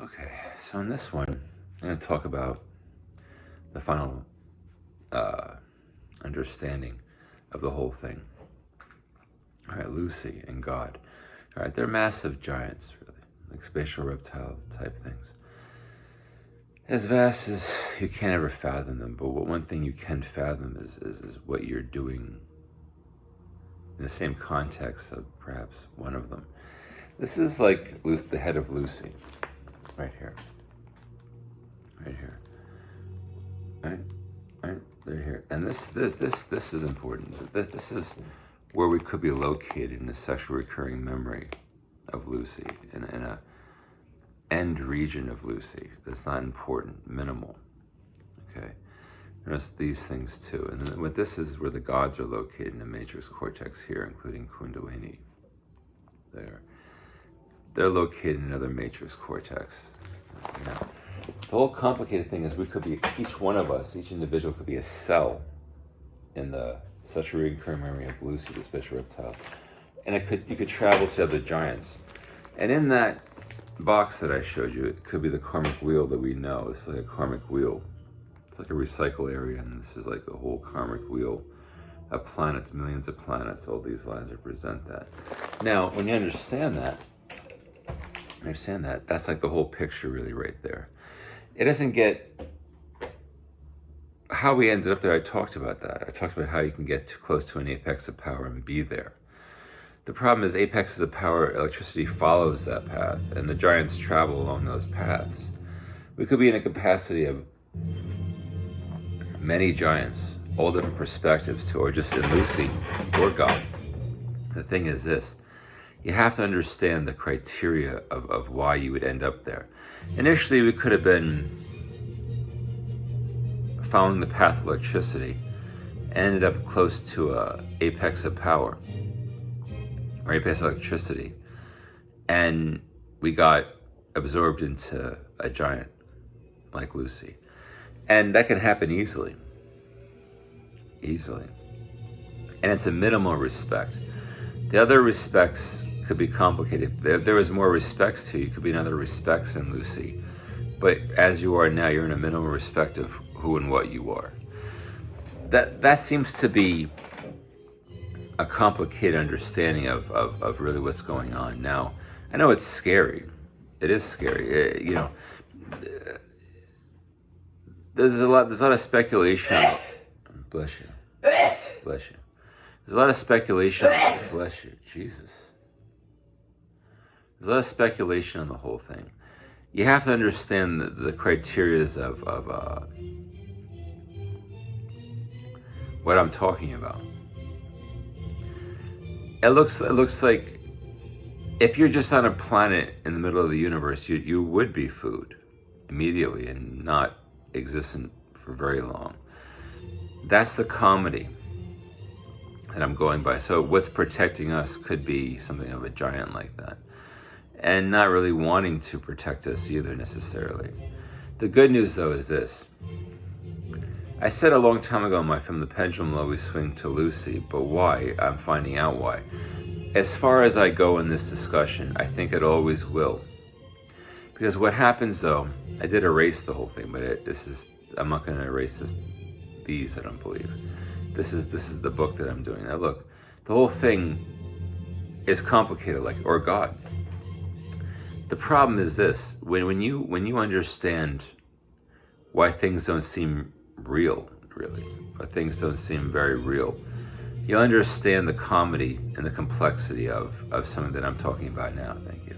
Okay, so in this one, I'm going to talk about the final understanding of the whole thing. All right, Lucy and God. All right, they're massive giants, really, like spatial reptile type things. As vast as you can't ever fathom them, but one thing you can fathom is what you're doing in the same context of perhaps one of them. This is like the head of Lucy, right here, right here, right here, and this is important. This is where we could be located in a sexual recurring memory of Lucy, in a end region of Lucy that's not important, minimal. Okay, there's these things too, and then what this is where the gods are located in the matrix cortex here, including Kundalini. They're located in another matrix cortex. Now, the whole complicated thing is we could be, each one of us, each individual could be a cell in the sexual recurring memory of Lucy, the special reptile, and you could travel to other giants, and in that box that I showed you, it could be the karmic wheel that we know. It's like a karmic wheel. It's like a recycle area, and this is like a whole karmic wheel of planets, millions of planets. All these lines represent that. Now, when you understand that, that's like the whole picture really right there. It doesn't get how we ended up there. I talked about that. I talked about how you can get too close to an apex of power and be there. The problem is apexes of power, electricity follows that path, and the giants travel along those paths. We could be in a capacity of many giants, all different perspectives too, or just in Lucy or God. The thing is this, you have to understand the criteria of why you would end up there. Initially, we could have been following the path of electricity and ended up close to a apex of power, or apex of electricity, and we got absorbed into a giant like Lucy. And that can happen easily. And it's a minimal respect. The other respects could be complicated. If there was more respects to you, could be another respects in Lucy. But as you are now, you're in a minimal respect of who and what you are. That seems to be a complicated understanding of really what's going on. Now, I know it's scary. It is scary. There's a lot of speculation. Bless you. Bless you. There's a lot of speculation. Bless you. Jesus. There's a lot of speculation on the whole thing. You have to understand the criteria of what I'm talking about. It looks like if you're just on a planet in the middle of the universe, you would be food immediately and not existent for very long. That's the comedy that I'm going by. So what's protecting us could be something of a giant like that, and not really wanting to protect us either necessarily. The good news though is this. I said a long time ago in my film, the pendulum will always swing to Lucy, but why? I'm finding out why. As far as I go in this discussion, I think it always will. Because what happens though, I did erase the whole thing, but I'm not going to erase these, I don't believe. This is the book that I'm doing. Now look, the whole thing is complicated, or God. The problem is this, when you understand why things don't seem real, really, or things don't seem very real, you'll understand the comedy and the complexity of something that I'm talking about now. Thank you.